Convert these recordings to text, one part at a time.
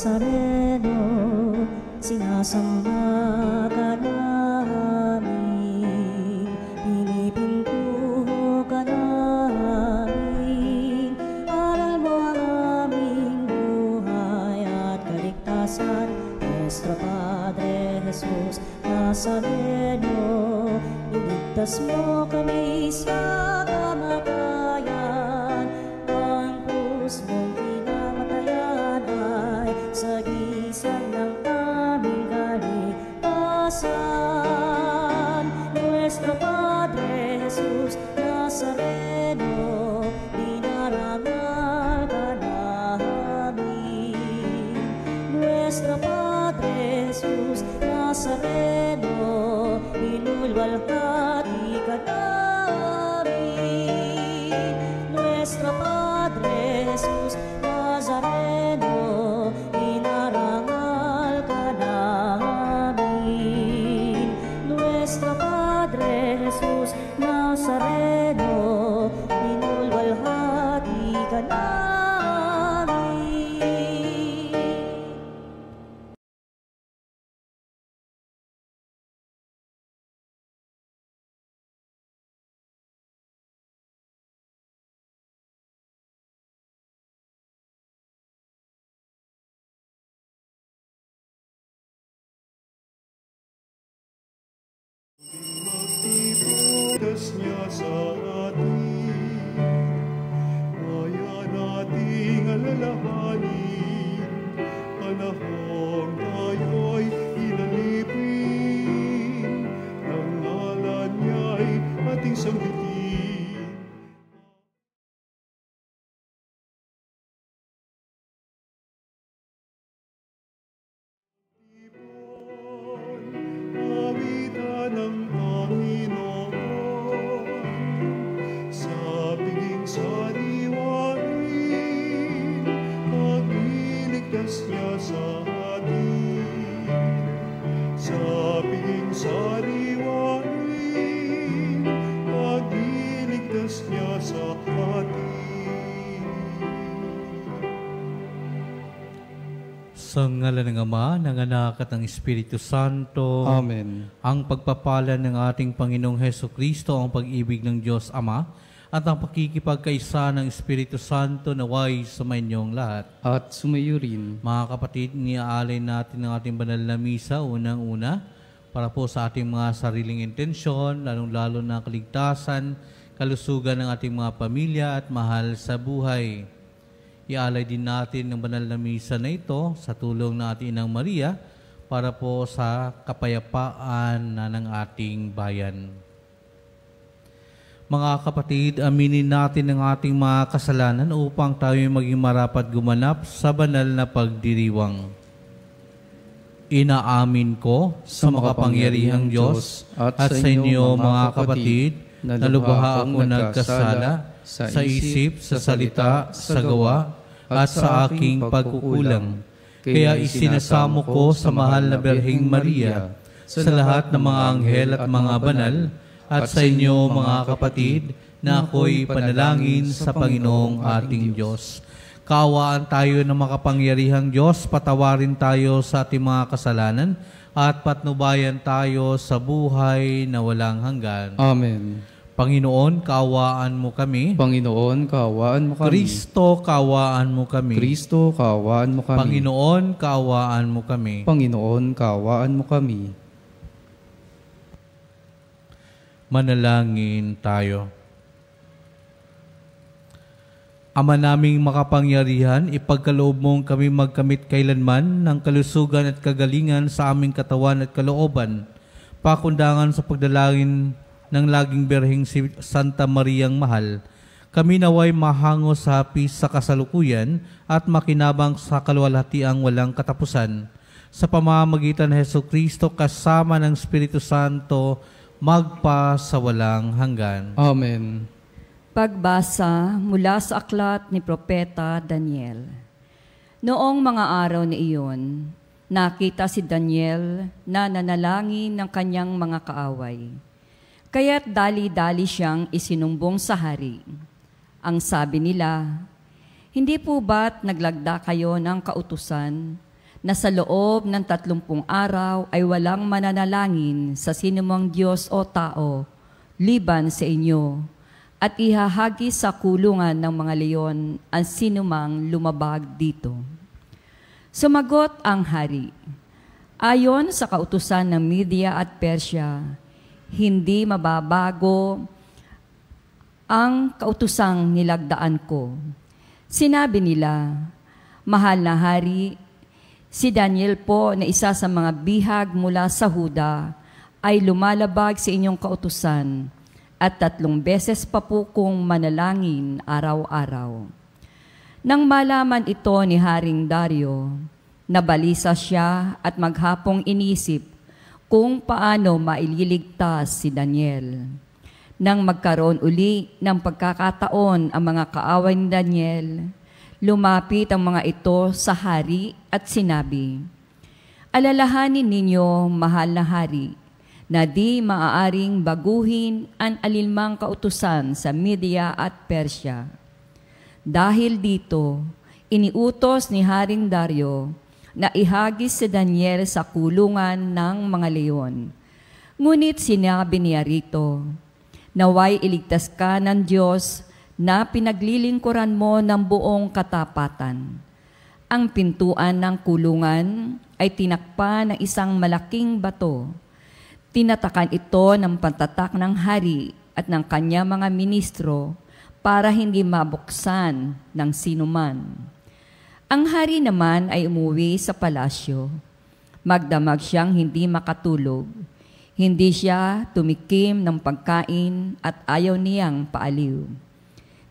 Nazareno, sinasamba ka namin, pinipintuho ka namin. Aral mo ang aming buhay at kaligtasan, Nuestro Padre Jesus Nazareno, iligtas mo kami sa kamatayan. Ang krus mong pinamatayan ay sagisag ng aming kaligtasan. Nuestro Padre Jesus Nazareno, dinarangal ka namin. Nuestro Padre Jesus Nazareno, inulwalhati ka namin. Nuestro Padre Jesus Nazareno, inarangal ka namin. Nuestro Padre Jesus Nazareno, inulwalhati ka namin. Magtipudas niya sa atin, kaya nating alalahanin, panahong tayo'y inalipin, ang ngalan niya'y ating sanggitin. Awitan ng Panginoon, sa piging sariwain, pagliligtas niya sa atin. Sa piging sariwain, pagliligtas niya sa atin. Sa ngalan ng Ama, ng Anak at ng Espiritu Santo. Amen. Ang pagpapala ng ating Panginoong Hesukristo, ang pag-ibig ng Diyos Ama, at ang pakikipagkaisa ng Espiritu Santo naway sumainyong lahat. At sumayo rin. Mga kapatid, niaalay natin ang ating banal na misa unang-una para po sa ating mga sariling intensyon, lalong-lalo na kaligtasan, kalusugan ng ating mga pamilya at mahal sa buhay. Ialay din natin ang banal na misa na ito sa tulong ng ating Inang Maria para po sa kapayapaan na ng ating bayan. Mga kapatid, aminin natin ang ating mga kasalanan upang tayo maging marapat gumanap sa banal na pagdiriwang. Inaamin ko sa makapangyarihang Diyos at sa inyo mga kapatid na lubha ako nagkasala sa isip, sa salita, sa gawa, at sa aking pagkukulang. Kaya isinasamo ko sa mahal na Birheng Maria, sa lahat ng mga anghel at mga banal, at sa inyo mga kapatid, na ako'y panalangin sa Panginoong ating Diyos. Kaawaan tayo ng makapangyarihang Diyos, patawarin tayo sa ating mga kasalanan, at patnubayan tayo sa buhay na walang hanggan. Amen. Panginoon, kaawaan mo kami. Panginoon, kaawaan mo kami. Kristo, kaawaan mo kami. Kristo, kaawaan mo kami. Panginoon, kaawaan mo kami. Panginoon, kaawaan mo kami. Manalangin tayo. Ama naming makapangyarihan, ipagkaloob mong kami magkamit kailanman ng kalusugan at kagalingan sa aming katawan at kalooban, pakundangan sa pagdalangin ng laging Birheng Santa Mariang Mahal, kami naway mahango sa hapis sa kasalukuyan at makinabang sa kaluwalhatiang walang katapusan. Sa pamamagitan ng Hesukristo kasama ng Espiritu Santo, magpa sa walang hanggan. Amen. Pagbasa mula sa aklat ni Propeta Daniel. Noong mga araw na iyon, nakita si Daniel na nanalangin ng kanyang mga kaaway. Kaya't dali-dali siyang isinumbong sa hari. Ang sabi nila, "Hindi po ba't naglagda kayo ng kautusan na sa loob ng 30 araw ay walang mananalangin sa sinumang Diyos o tao, liban sa inyo, at ihahagis sa kulungan ng mga leon ang sinumang lumabag dito. Sumagot ang hari, ayon sa kautusan ng Media at Persia, hindi mababago ang kautusang nilagdaan ko. Sinabi nila, mahal na hari, si Daniel po na isa sa mga bihag mula sa Huda ay lumalabag sa inyong kautusan at 3 beses pa po kong manalangin araw-araw. Nang malaman ito ni Haring Dario, nabalisa siya at maghapong inisip kung paano maililigtas si Daniel. Nang magkaroon uli ng pagkakataon ang mga kaaway ni Daniel, lumapit ang mga ito sa hari at sinabi, alalahanin ninyo, mahal na hari, na di maaaring baguhin ang alinmang kautusan sa Media at Persia. Dahil dito, iniutos ni Haring Dario na ihagis si Daniel sa kulungan ng mga leon. Ngunit sinabi niya rito, naway iligtas ka ng Diyos na pinaglilingkuran mo ng buong katapatan. Ang pintuan ng kulungan ay tinakpan ng isang malaking bato. Tinatakan ito ng pantatak ng hari at ng kanya mga ministro para hindi mabuksan ng sinuman. Ang hari naman ay umuwi sa palasyo. Magdamag siyang hindi makatulog. Hindi siya tumikim ng pagkain at ayaw niyang paaliw.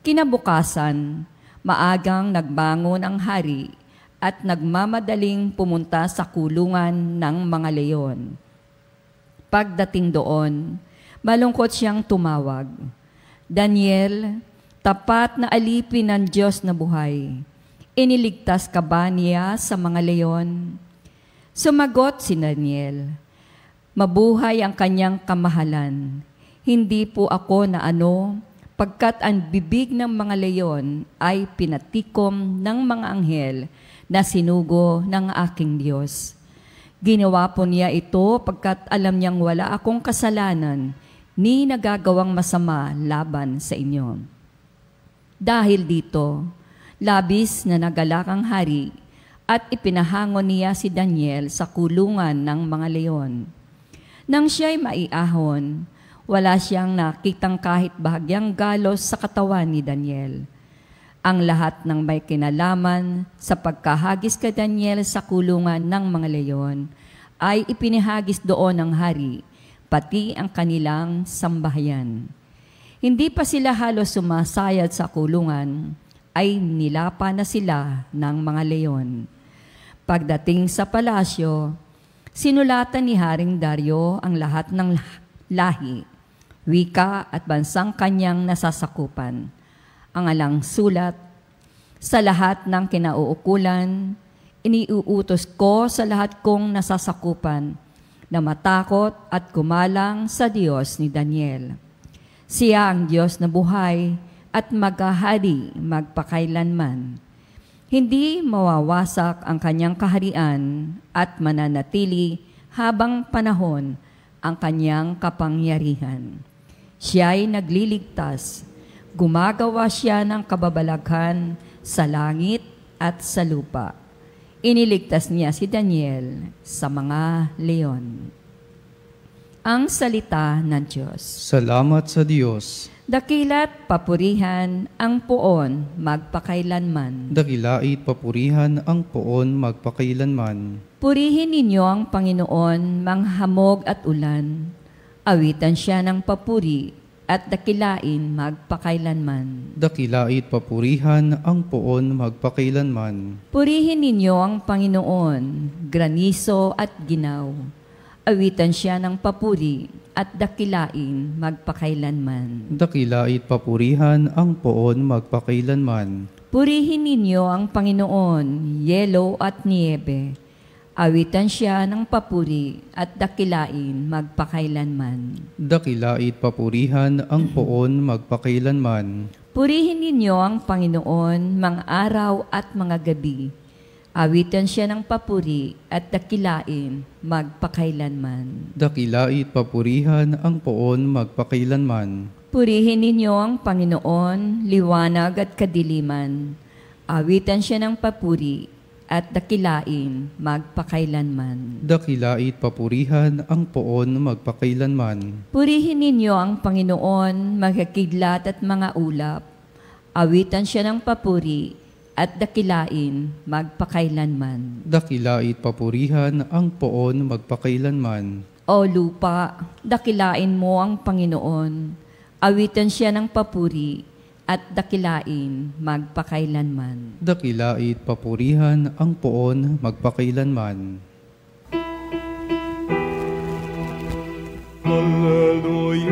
Kinabukasan, maagang nagbangon ang hari at nagmamadaling pumunta sa kulungan ng mga leon. Pagdating doon, malungkot siyang tumawag, Daniel, tapat na alipin ng Diyos na buhay, iniligtas ka ba niya sa mga leon? Sumagot si Daniel, mabuhay ang kanyang kamahalan. Hindi po ako na pagkat ang bibig ng mga leon ay pinatikom ng mga anghel na sinugo ng aking Diyos. Ginawa po niya ito pagkat alam niyang wala akong kasalanan ni nagagawang masama laban sa inyo. Dahil dito, labis na nagalak ang hari at ipinahangon niya si Daniel sa kulungan ng mga leon. Nang siya'y maiahon, wala siyang nakitang kahit bahagyang galos sa katawan ni Daniel. Ang lahat ng may kinalaman sa pagkahagis kay Daniel sa kulungan ng mga leon ay ipinahagis doon ng hari, pati ang kanilang sambahayan. Hindi pa sila halos sumasayad sa kulungan, ay nilapa na sila ng mga leon. Pagdating sa palasyo, sinulatan ni Haring Dario ang lahat ng lahi, wika at bansang kanyang nasasakupan. Ang alang sulat, sa lahat ng kinauukulan, iniuutos ko sa lahat kong nasasakupan na matakot at kumalang sa Diyos ni Daniel. Siya ang Diyos na buhay at maghahari magpakailanman. Hindi mawawasak ang kanyang kaharian at mananatili habang panahon ang kanyang kapangyarihan. Siya'y nagliligtas, gumagawa siya ng kababalaghan sa langit at sa lupa. Iniligtas niya si Daniel sa mga leon. Ang salita ng Diyos. Salamat sa Diyos. Dakila't papurihan ang poon magpakailanman. Dakilait papurihan ang poon magpakailanman. Purihin ninyo ang Panginoon, manghamog at ulan. Awitan siya ng papuri at dakilain magpakailanman. Dakilait papurihan ang poon magpakailanman. Purihin ninyo ang Panginoon, graniso at ginaw. Awitan siya ng papuri at dakilain magpakailanman. Dakilait papurihan ang poon magpakailanman. Purihin ninyo ang Panginoon, yelo at niebe. Awitan siya ng papuri at dakilain magpakailanman. Dakilait papurihan ang poon magpakailanman. Purihin ninyo ang Panginoon mga araw at mga gabi. Awitan siya ng papuri at dakilain magpakailanman. Dakilait papurihan ang poon magpakailanman. Purihin ninyo ang Panginoon, liwanag at kadiliman. Awitan siya ng papuri at dakilain magpakailanman. Dakilait papurihan ang poon magpakailanman. Purihin ninyo ang Panginoon, magkakidlat at mga ulap. Awitan siya ng papuri at dakilain magpakailanman. Dakilait papurihan ang poon magpakailanman. O lupa, dakilain mo ang Panginoon. Awitan siya ng papuri at dakilain magpakailanman. Dakilait papurihan ang poon magpakailanman. Hallelujah,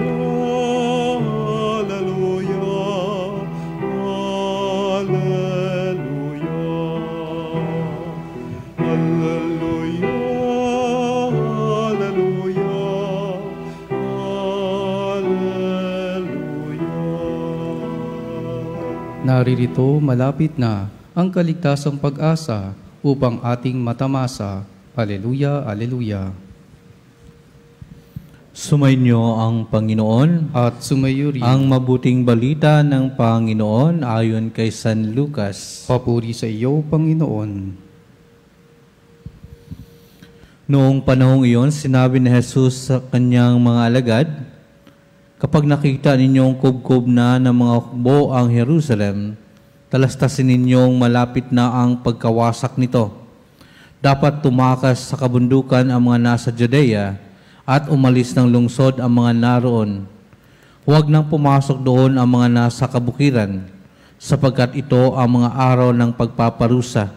hallelujah, hallelujah. Hallelujah, hallelujah. Naririto malapit na ang kaligtasang pag-asa upang ating matamasa. Haleluya, haleluya. Sumainyo ang Panginoon At sumayo rin. ang mabuting balita ng Panginoon ayon kay San Lucas. Papuri sa iyo, Panginoon. Noong panahong iyon, sinabi ni Jesus sa kanyang mga alagad, "Kapag nakita ninyong kubkob na ng mga hukbo ang Jerusalem, talastasin ninyong malapit na ang pagkawasak nito. Dapat tumakas sa kabundukan ang mga nasa Judea at umalis ng lungsod ang mga naroon. Huwag nang pumasok doon ang mga nasa kabukiran, sapagkat ito ang mga araw ng pagpaparusa,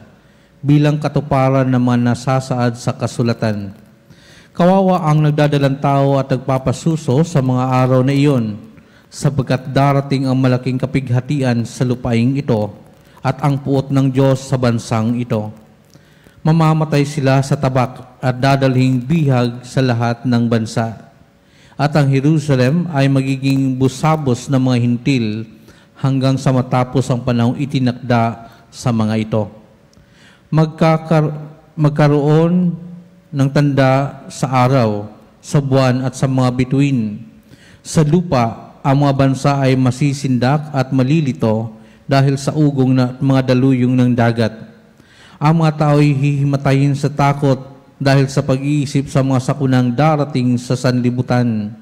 bilang katuparan ng mga nasasaad sa kasulatan. Kawawa ang nagdadalang tao at nagpapasuso sa mga araw na iyon, sapagkat darating ang malaking kapighatian sa lupaing ito at ang puot ng Diyos sa bansang ito. Mamamatay sila sa tabak at dadalhing bihag sa lahat ng bansa. At ang Jerusalem ay magiging busabos ng mga hintil hanggang sa matapos ang panahong itinakda sa mga ito. Magkaroon ng tanda sa araw, sa buwan at sa mga bituin. Sa lupa, ang mga bansa ay masisindak at malilito dahil sa ugong na mga daluyong ng dagat. Ang mga tao ay hihimatayin sa takot dahil sa pag-iisip sa mga sakunang darating sa sanlibutan,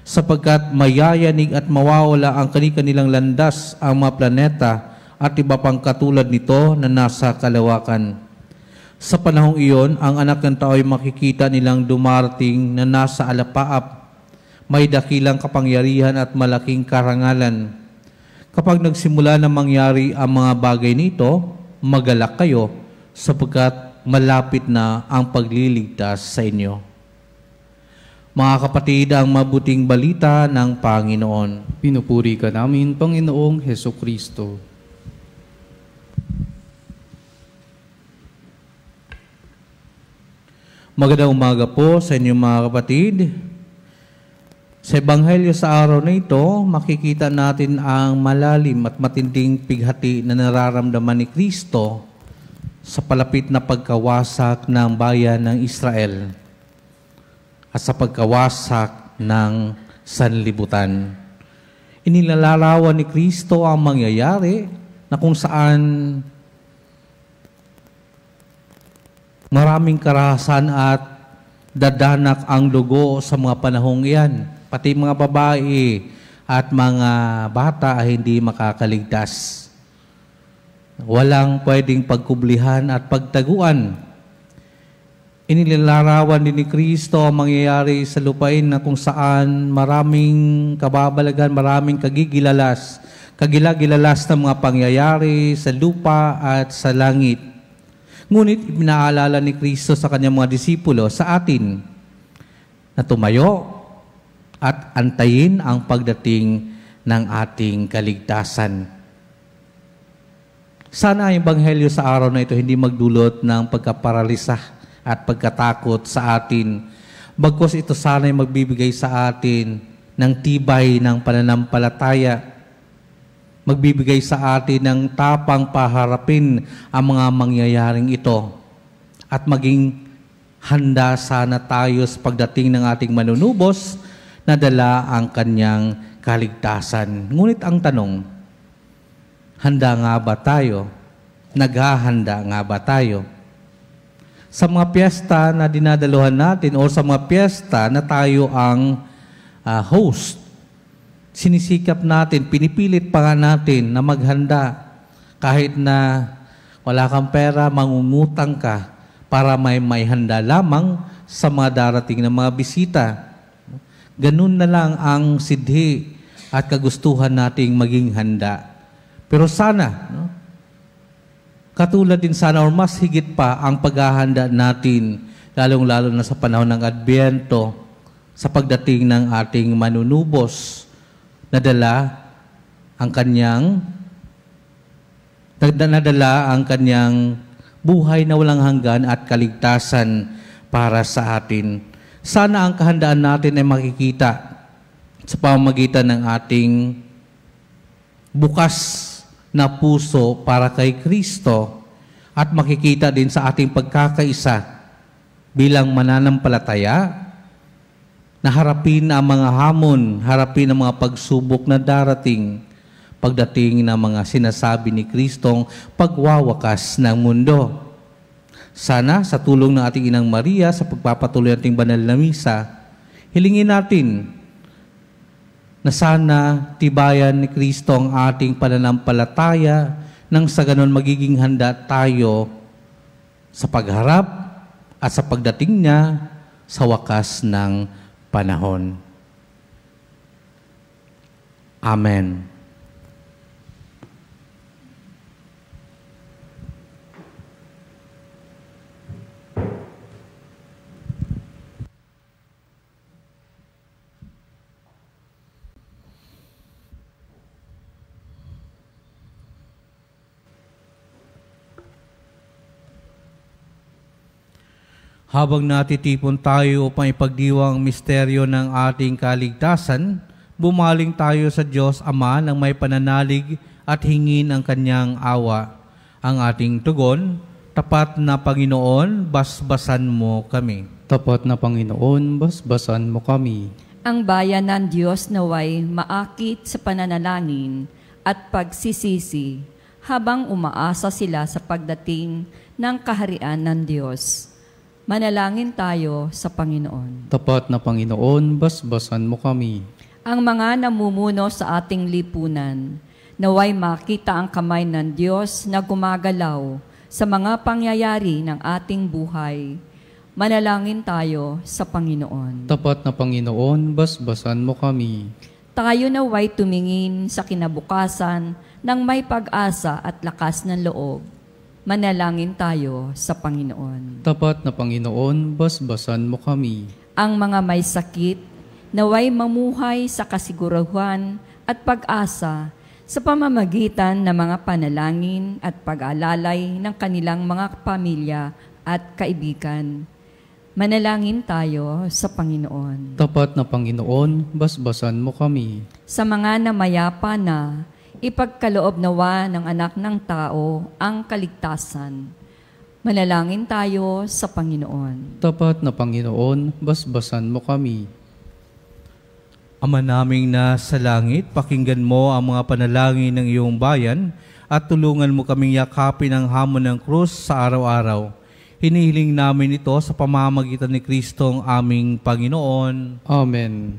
sapagkat mayayanig at mawawala ang kanilang landas ang mga planeta at iba pang katulad nito na nasa kalawakan. Sa panahong iyon, ang anak ng tao ay makikita nilang dumarating na nasa alapaap, may dakilang kapangyarihan at malaking karangalan. Kapag nagsimula na mangyari ang mga bagay nito, magalak kayo, sapagkat malapit na ang pagliligtas sa inyo. Mga kapatid, ang mabuting balita ng Panginoon. Pinupuri ka namin, Panginoong Hesukristo. Magandang umaga po sa inyong mga kapatid. Sa Ebanghelyo sa araw na ito, makikita natin ang malalim at matinding pighati na nararamdaman ni Kristo sa palapit na pagkawasak ng bayan ng Israel at sa pagkawasak ng sanlibutan. Inilalarawan ni Kristo ang mangyayari na kung saan maraming karahasan at dadanak ang dugo sa mga panahong iyan. Pati mga babae at mga bata ay hindi makakaligtas. Walang pwedeng pagkublihan at pagtaguan. Inilalarawan din ni Kristo ang mangyayari sa lupain na kung saan maraming kababalagan, maraming kagigilalas ng mga pangyayari sa lupa at sa langit. Ngunit pinaalala ni Kristo sa kanyang mga disipulo sa atin na tumayo at antayin ang pagdating ng ating kaligtasan. Sana ang Ebanghelyo sa araw na ito hindi magdulot ng pagkaparalisa at pagkatakot sa atin. Bagkus ito sana ay magbibigay sa atin ng tibay ng pananampalataya magbibigay sa atin ng tapang paharapin ang mga mangyayaring ito at maging handa sana tayo sa pagdating ng ating manunubos na dala ang kanyang kaligtasan. Ngunit ang tanong, handa nga ba tayo? Naghahanda nga ba tayo? Sa mga piyesta na dinadaluhan natin o sa mga piyesta na tayo ang host, sinisikap natin, pinipilit pa nga natin na maghanda. Kahit na wala kang pera, mangungutang ka para may handa lamang sa mga darating na mga bisita. Ganun na lang ang sidhi at kagustuhan nating maging handa. Pero sana, katulad din sana or mas higit pa ang paghahanda natin, lalong-lalo na sa panahon ng Adbyento, sa pagdating ng ating manunubos, nadala ang kanyang buhay na walang hanggan at kaligtasan para sa atin. Sana ang kahandaan natin ay makikita sa pamamagitan ng ating bukas na puso para kay Kristo at makikita din sa ating pagkakaisa bilang mananampalataya na harapin ang mga hamon, harapin ang mga pagsubok na darating pagdating ng mga sinasabi ni Kristong pagwawakas ng mundo. Sana sa tulong ng ating Inang Maria sa pagpapatuloy nating banal na misa, hilingin natin na sana tibayan ni Kristo ang ating pananampalataya nang sa ganon magiging handa tayo sa pagharap at sa pagdating niya sa wakas ng panahon. Amen. Habang natitipon tayo upang ipagdiwang misteryo ng ating kaligtasan, bumaling tayo sa Diyos Ama ng may pananalig at hingin ang kanyang awa. Ang ating tugon, tapat na Panginoon, basbasan mo kami. Tapat na Panginoon, basbasan mo kami. Ang bayan ng Diyos naway maakit sa pananalangin at pagsisisi habang umaasa sila sa pagdating ng kaharian ng Diyos. Manalangin tayo sa Panginoon. Tapat na Panginoon, basbasan mo kami. Ang mga namumuno sa ating lipunan, naway makita ang kamay ng Diyos na gumagalaw sa mga pangyayari ng ating buhay. Manalangin tayo sa Panginoon. Tapat na Panginoon, basbasan mo kami. Tayo naway tumingin sa kinabukasan ng may pag-asa at lakas ng loob. Manalangin tayo sa Panginoon. Tapat na Panginoon, basbasan mo kami. Ang mga may sakit, naway mamuhay sa kasiguruhan at pag-asa sa pamamagitan ng mga panalangin at pag-alalay ng kanilang mga pamilya at kaibigan. Manalangin tayo sa Panginoon. Tapat na Panginoon, basbasan mo kami. Sa mga namayapa na, ipagkaloob nawa ng anak ng tao ang kaligtasan. Manalangin tayo sa Panginoon. Tapat na Panginoon, basbasan mo kami. Ama naming nasa langit, pakinggan mo ang mga panalangin ng iyong bayan at tulungan mo kaming yakapin ang hamon ng krus sa araw-araw. Hinihiling namin ito sa pamamagitan ni Kristong aming Panginoon. Amen.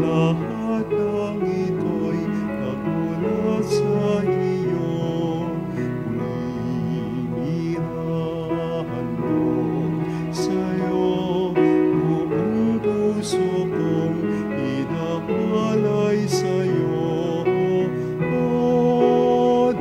Lahat ng ito'y nagulat sa iyo. Minirahan mo sa'yo, buong puso kong inaalay sa'yo. O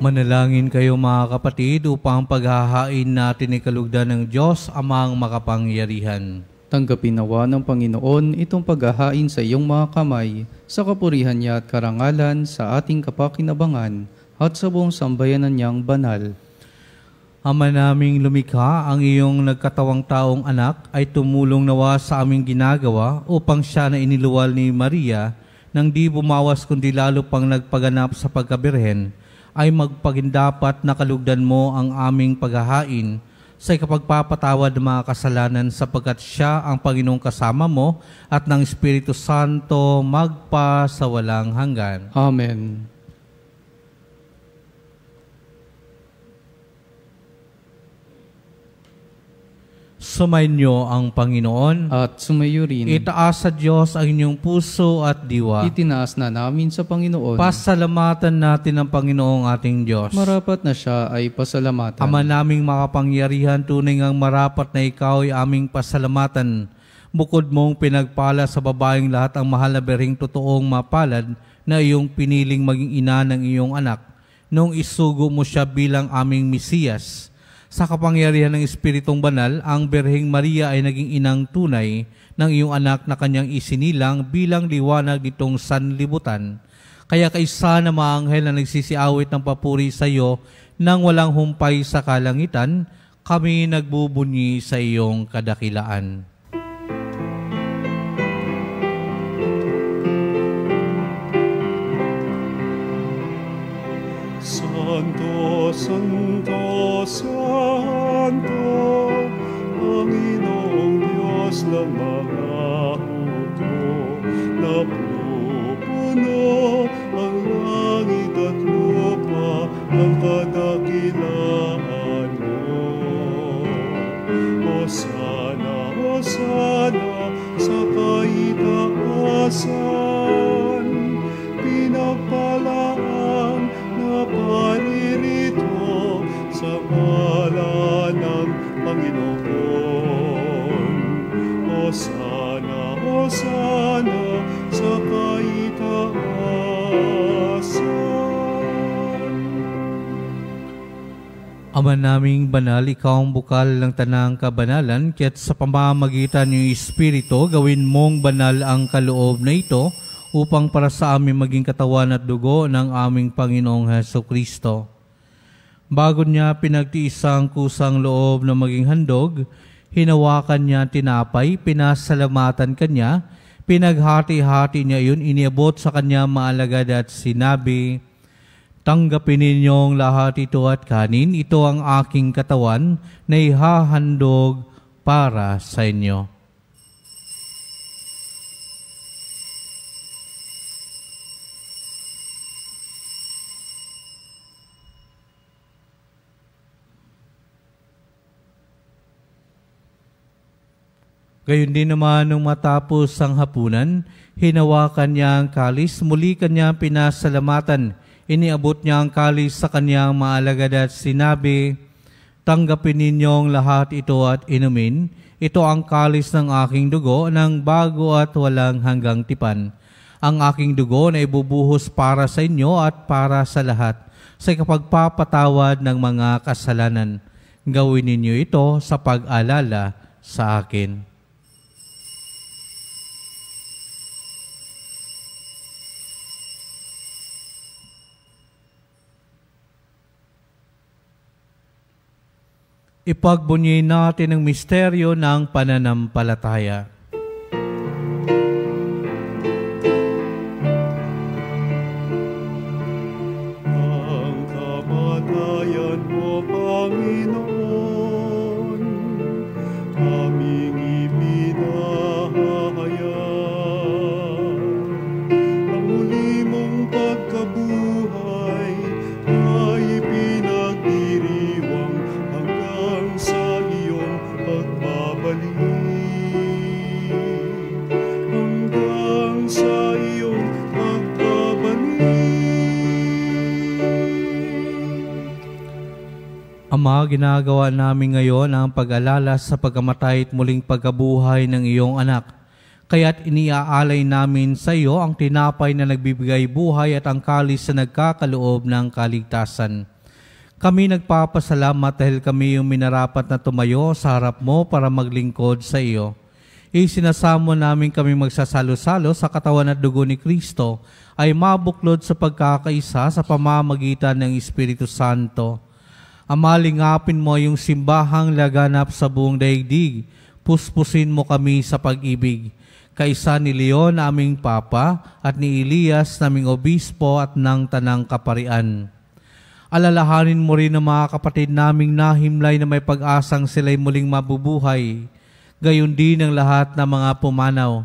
Manalangin kayo mga kapatid upang paghahain natin ikalugdan ng Diyos amang makapangyarihan. Tanggapin nawa ng Panginoon itong paghahain sa iyong mga kamay, sa kapurihan niya at karangalan sa ating kapakinabangan at sa buong sambayanan niyang banal. Ama naming lumikha, ang iyong nagkatawang taong anak ay tumulong nawa sa aming ginagawa upang siya na iniluwal ni Maria nang di bumawas kundi lalo pang nagpaganap sa pagkabirhen, ay magpagindapat na kalugdan mo ang aming paghahain sa ikapagpapatawad ng mga kasalanan sapagkat siya ang Panginoong kasama mo at ng Espiritu Santo magpa sa walang hanggan. Amen. Sumainyo ang Panginoon At sumayo rin. Itaas sa Diyos ang inyong puso at diwa. Itinaas na namin sa Panginoon. Pasalamatan natin ang Panginoong ating Diyos. Marapat na siya ay pasalamatan. Ama naming makapangyarihan, tunay ngang marapat na ikaw ay aming pasalamatan. Bukod mong pinagpala sa babaeng lahat ang mahal na birheng totoong mapalad na iyong piniling maging ina ng iyong anak, nung isugo mo siya bilang aming Mesiyas. Sa kapangyarihan ng Espiritong Banal, ang Birheng Maria ay naging inang tunay ng iyong anak na kanyang isinilang bilang liwanag nitong sanlibutan. Kaya kaisa na mga anghel na nagsisiawit ng papuri sa iyo nang walang humpay sa kalangitan, kami nagbubunyi sa iyong kadakilaan. Santo, Santo, Santo, Panginoong Diyos ng mga hukbo, napupuno ang langit at lupa ng kadakilaan mo. Hosana, Hosana, sa kaitaasan, pinagpalaan na paririto sa ngalan ng Panginoon. Hosana, Hosana, sa kaitaasan. Ama naming banal, ikaw ang bukal ng tanang kabanalan, kaya't sa pamamagitan ng Espiritu, gawin mong banal ang kaloob na ito, upang para sa amin maging katawan at dugo ng aming Panginoong Hesukristo. Bago niya pinagtiis ang kusang loob na maging handog, hinawakan niya tinapay, pinasalamatan kanya, pinaghati-hati niya yun, iniabot sa kanya maalagad at sinabi, "Tanggapin ninyong lahat ito at kanin, ito ang aking katawan na ihahandog para sa inyo." Gayon din naman nung matapos ang hapunan, hinawakan niya ang kalis, muli kanya pinasalamatan, iniabot niya ang kalis sa kanyang maalagad at sinabi, "Tanggapin ninyong lahat ito at inumin, ito ang kalis ng aking dugo ng bago at walang hanggang tipan. Ang aking dugo na ibubuhos para sa inyo at para sa lahat, sa ikapagpapatawad ng mga kasalanan. Gawin ninyo ito sa pag-alala sa akin." Ipagbunyi natin ang misteryo ng pananampalataya. Ang kamatayan mo, Panginoon, aming ipinahayag. Ang muli mong pagkabuhay ay pinagdiriwang hanggang sa iyong pagbabalik. Hanggang sa iyong pagbabalik. Ama, ginagawa namin ngayon ang pag-alala sa pagkamatay at muling pagkabuhay ng iyong anak. Kaya't iniaalay namin sa iyo ang tinapay na nagbibigay buhay at ang kalis na nagkakaloob ng kaligtasan. Kami nagpapasalamat dahil kami yung minarapat na tumayo sa harap mo para maglingkod sa iyo. Isinasamo namin kami magsasalo-salo sa katawan at dugo ni Kristo ay mabuklod sa pagkakaisa sa pamamagitan ng Espiritu Santo. Amalingapin mo yung simbahang laganap sa buong daigdig. Puspusin mo kami sa pag-ibig. Kaisa ni Leon aming Papa at ni Elias naming Obispo at ng Tanang Kaparian. Alalahanin mo rin ang mga kapatid naming nahimlay na may pag-asang sila'y muling mabubuhay. Gayon din ang lahat ng mga pumanaw.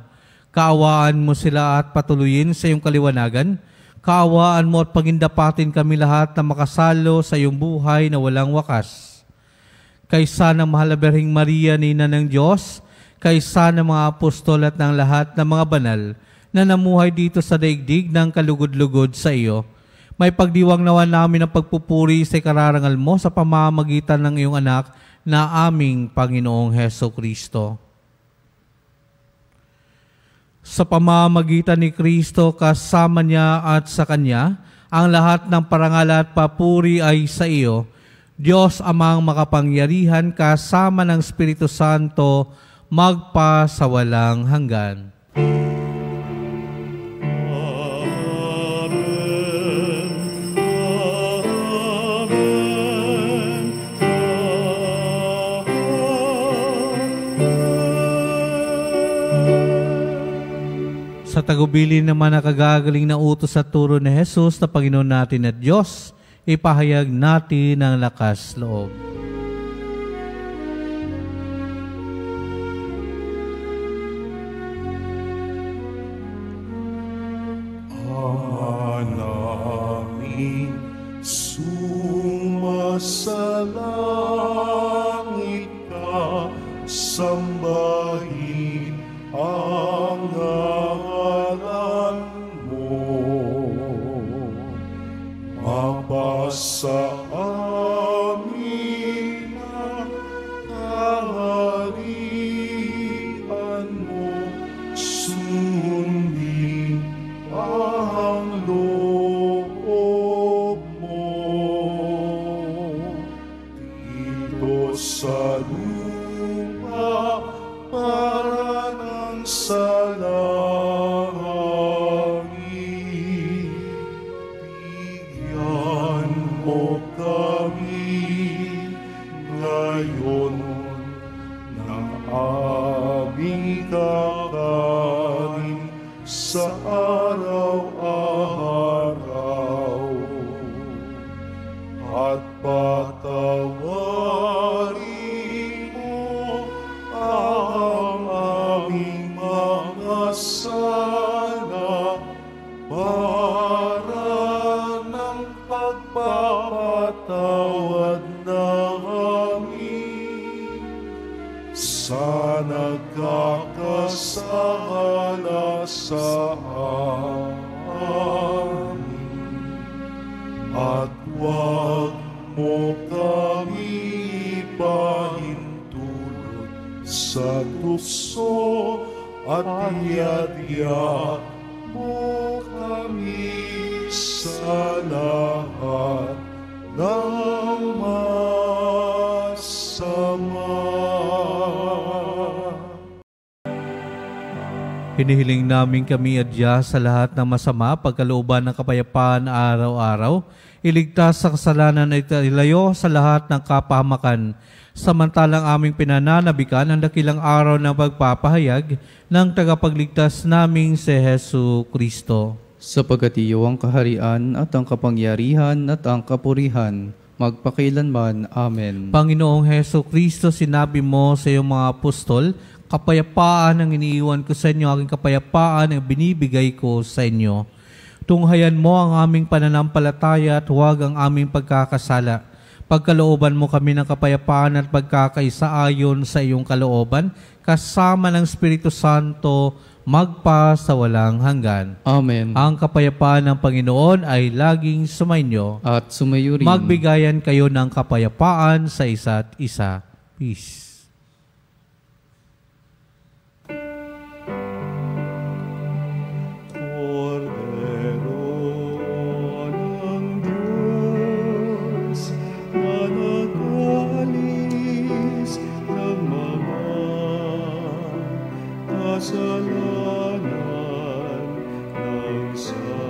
Kaawaan mo sila at patuloyin sa iyong kaliwanagan. Kaawaan mo at pagindapatin kami lahat na makasalo sa iyong buhay na walang wakas. Kaysa ng Mahal na Birheng Maria, Ina ng Diyos, kaysa ng mga apostol at ng lahat ng mga banal na namuhay dito sa daigdig ng kalugod-lugod sa iyo, may pagdiwang nawa namin ang pagpupuri sa ikararangal mo sa pamamagitan ng iyong anak na aming Panginoong Hesukristo. Sa pamamagitan ni Kristo, kasama niya at sa Kanya, ang lahat ng parangal at papuri ay sa iyo, Diyos Amang makapangyarihan, kasama ng Espiritu Santo, magpa sa walang hanggan. Sa tagubilin naman na kagagaling na utos at turo ni Jesus na Panginoon natin at Diyos, ipahayag natin ang lakas loob. Namin sumasalangit ka, sambahin ang ngalan mo. Mapasa amin ang kaharian mo, sundin ang loob mo. Dito sa lupa para ng sa langit, bigyan mo kami ngayon ng aming kakanin sa araw-araw, at patawarin mo ang aming mga sala para ng pagpapatawad namin sa nagkakasala sa amin. At huwag mo kami pahintulot sa tukso, at iadya mo kami sa lahat ng masama. Hinihiling namin kami adya sa lahat ng masama, pagkalooban ng kapayapaan araw-araw, iligtas sa kasalanan at ilayo sa lahat ng kapahamakan, samantalang aming pinananabikan ang dakilang araw ng pagpapahayag ng tagapagligtas naming si Hesu Kristo. Sapagkat iyo ang kaharian at ang kapangyarihan at ang kapurihan, magpakailanman. Amen. Panginoong Hesu Kristo, sinabi mo sa iyong mga apostol, kapayapaan ang iniiwan ko sa inyo, aking kapayapaan ang binibigay ko sa inyo. Tunghayan mo ang aming pananampalataya at huwag ang aming pagkakasala. Pagkalooban mo kami ng kapayapaan at pagkakaisa ayon sa iyong kalooban, kasama ng Espiritu Santo, magpa sa walang hanggan. Amen. Ang kapayapaan ng Panginoon ay laging sumainyo. At sumayo rin. Magbigayan kayo ng kapayapaan sa isa't isa. Peace. mga kasalanan ng sanlibutan.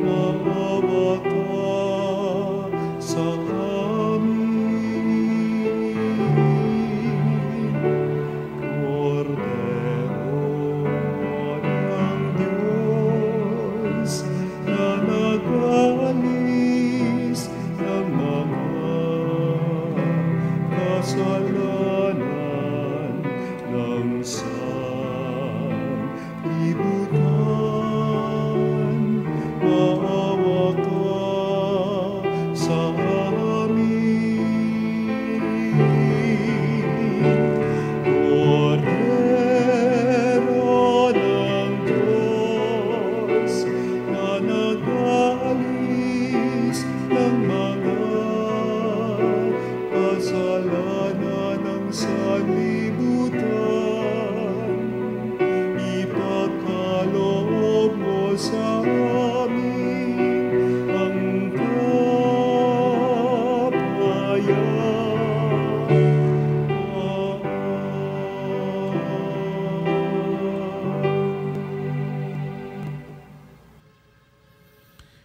Maawa ka sa amin, Kordero ng Diyos, na nag-alis ng mga kasalanan ng sanlibutan. Maawa ka sa amin, Kordero ng Diyos, na nag-alis ng mga kasalanan ng sanlibutan. Ipagkaloob mo sa amin ang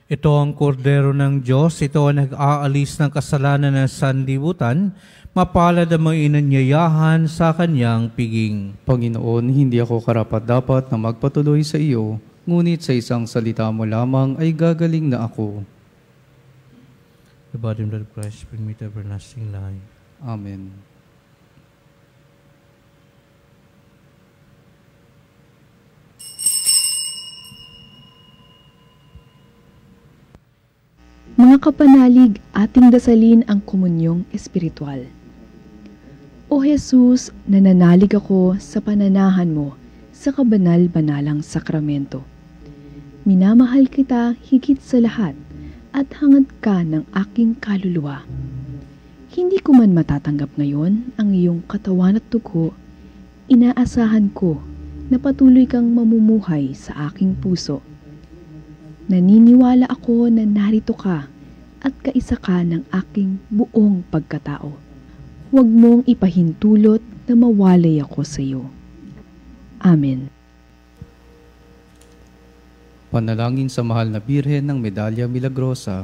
Ito ang kordero ng Diyos, ito ang nag-aalis ng kasalanan ng sanlibutan, mapalad ang mga inanyayahan sa kanyang piging. Panginoon, hindi ako karapat-dapat na magpatuloy sa iyo, ngunit sa isang salita mo lamang ay gagaling na ako. The body and blood of Christ bring me to everlasting life. Amen. Mga kapanalig, ating dasalin ang komunyong espiritual. O Jesus, nananalig ako sa pananahan mo sa kabanal-banalang sakramento. Minamahal kita higit sa lahat at hangad ka ng aking kaluluwa. Hindi ko man matatanggap ngayon ang iyong katawan at dugo, inaasahan ko na patuloy kang mamumuhay sa aking puso. Naniniwala ako na narito ka at kaisa ka ng aking buong pagkatao. Huwag mong ipahintulot na mawalay ako sa iyo. Amen. Panalangin sa mahal na Birhen ng Medalya Milagrosa.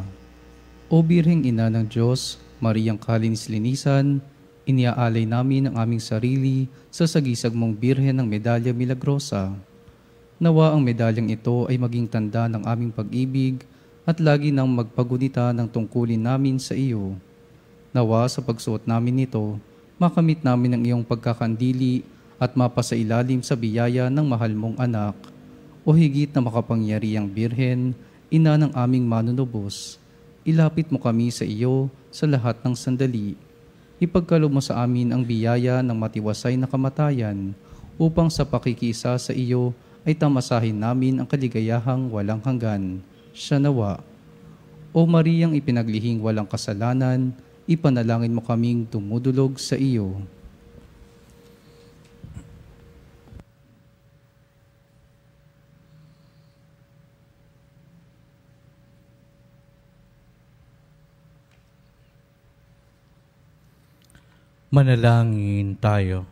O Birheng Ina ng Diyos, Mariang Kalinis-linisan, iniaalay namin ang aming sarili sa sagisag mong Birhen ng Medalya Milagrosa. Nawa ang medalyang ito ay maging tanda ng aming pag-ibig at lagi nang magpagunita ng tungkulin namin sa iyo. Nawa sa pagsuot namin nito, makamit namin ang iyong pagkakandili at mapasailalim sa biyaya ng mahal mong anak. O higit na makapangyarihang Birhen, Ina ng aming manunubos, ilapit mo kami sa iyo sa lahat ng sandali. Ipagkaloob mo sa amin ang biyaya ng matiwasay na kamatayan upang sa pakikisa sa iyo ay tamasahin namin ang kaligayahang walang hanggan. Siya nawa. O Mariyang ipinaglihing walang kasalanan, ipanalangin mo kaming dumudulog sa iyo. Manalangin tayo.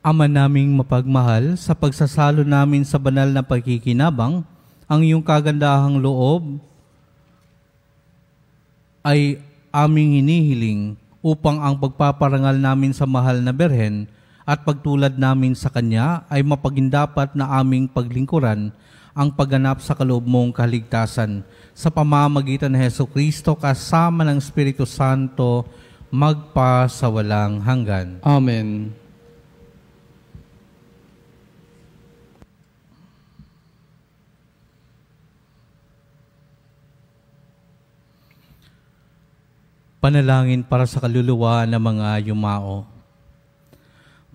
Ama naming mapagmahal, sa pagsasalo namin sa banal na pagkikinabang, ang iyong kagandahang loob ay aming hinihiling upang ang pagpaparangal namin sa mahal na Birhen at pagtulad namin sa Kanya ay mapagindapat na aming paglingkuran ang pagganap sa kaloob mong kaligtasan sa pamamagitan ng Hesukristo kasama ng Espiritu Santo magpa sa walang hanggan. Amen. Panalangin para sa kaluluwa ng mga yumao.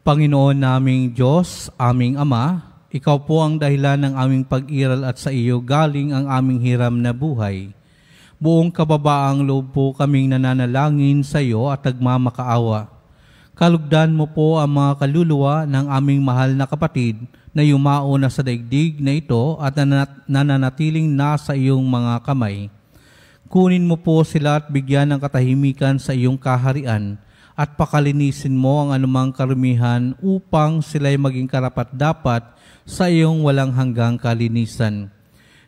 Panginoon naming Diyos, aming Ama, Ikaw po ang dahilan ng aming pag-iral at sa iyo galing ang aming hiram na buhay. Buong kababaang loob po kaming nananalangin sa iyo at nagmamakaawa. Kalugdan mo po ang mga kaluluwa ng aming mahal na kapatid na yumao na sa daigdig na ito at nananatiling nasa iyong mga kamay. Kunin mo po sila at bigyan ng katahimikan sa iyong kaharian at pakalinisin mo ang anumang karumihan upang sila'y maging karapat-dapat sa iyong walang hanggang kalinisan.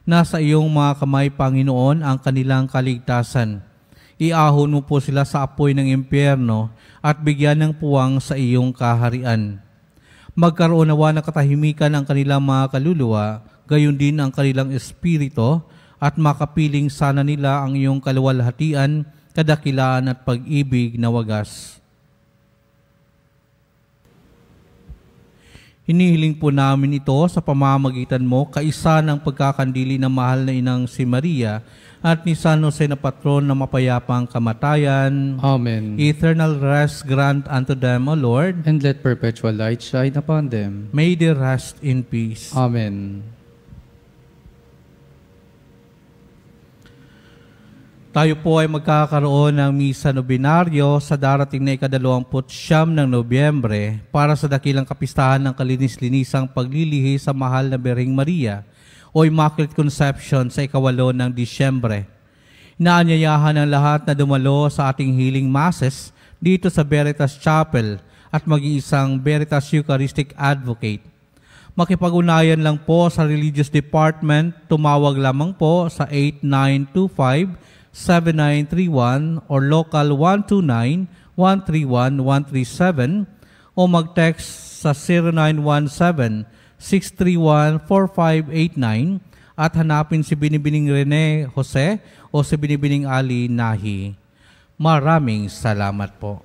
Nasa iyong mga kamay, Panginoon, ang kanilang kaligtasan. Iahon mo po sila sa apoy ng impyerno at bigyan ng puwang sa iyong kaharian. Magkaroon nawa ng katahimikan ang kanilang mga kaluluwa, gayon din ang kanilang espiritu, at makapiling sana nila ang iyong kaluwalhatian, kadakilaan at pag-ibig na wagas. Hinihiling po namin ito sa pamamagitan mo, kaisa ng pagkakandili ng mahal na inang si Maria at ni San Jose na patron na mapayapang kamatayan. Amen. Eternal rest grant unto them, O Lord. And let perpetual light shine upon them. May they rest in peace. Amen. Tayo po ay magkakaroon ng misa nobinaryo sa darating na ika-29 ng Nobyembre para sa dakilang kapistahan ng kalinis-linisang paglilihi sa mahal na Birheng Maria o Immaculate Conception sa ika-8 ng Disyembre. Inaanyayahan ang lahat na dumalo sa ating healing masses dito sa Veritas Chapel at mag-iisang Veritas Eucharistic Advocate. Makipag-unayan lang po sa Religious Department, tumawag lamang po sa 8925-7931 or local 129-131-137 o mag-text sa 0917-631-4589 at hanapin si Binibining Rene Jose o si Binibining Ali Nahi. Maraming salamat po.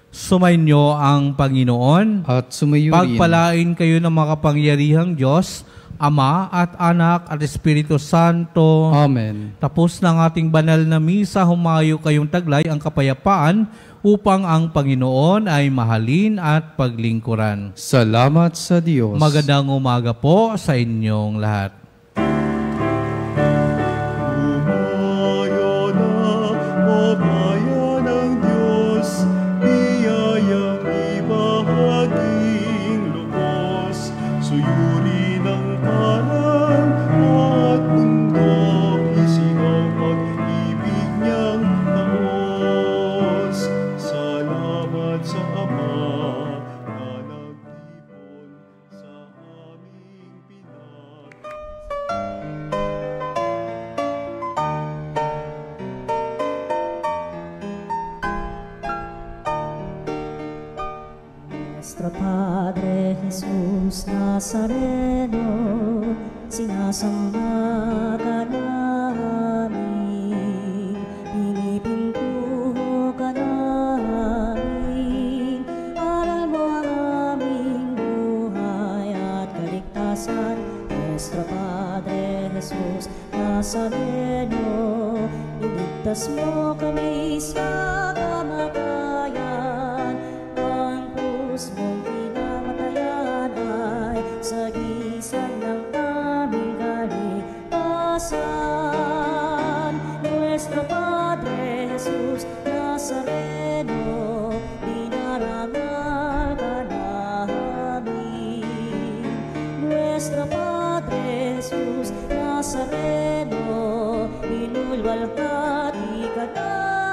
Sumainyo ang Panginoon At sumayo rin. Pagpalain kayo ng makapangyarihang Diyos, Ama at Anak at Espiritu Santo. Amen. Tapos ng ating banal na misa, humayo kayong taglay ang kapayapaan upang ang Panginoon ay mahalin at paglingkuran. Salamat sa Diyos. Magandang umaga po sa inyong lahat. Umayo na, o bayan ng Diyos, biyayang ibahaging lubos, suyuri ng parang at mundo, isigaw pag-ibig niyang taos. Salamat sa Ama na nag-ibon sa aming pinag. Nuestro Padre Jesus Nazareno, sinasamba ka namin, pinipintuho ka namin, aral mo ang aming buhay at kaligtasan. Nuestro Padre Jesus Nazareno, iligtas mo kami sa kamatayan, ang krus mong pinamatayan ay sagisag ng aming kaligtasan. Nuestro Padre Jesus Nazareno, dinarangal ka namin. Nuestro Padre Jesus Nazareno, inulwalhati ka namin.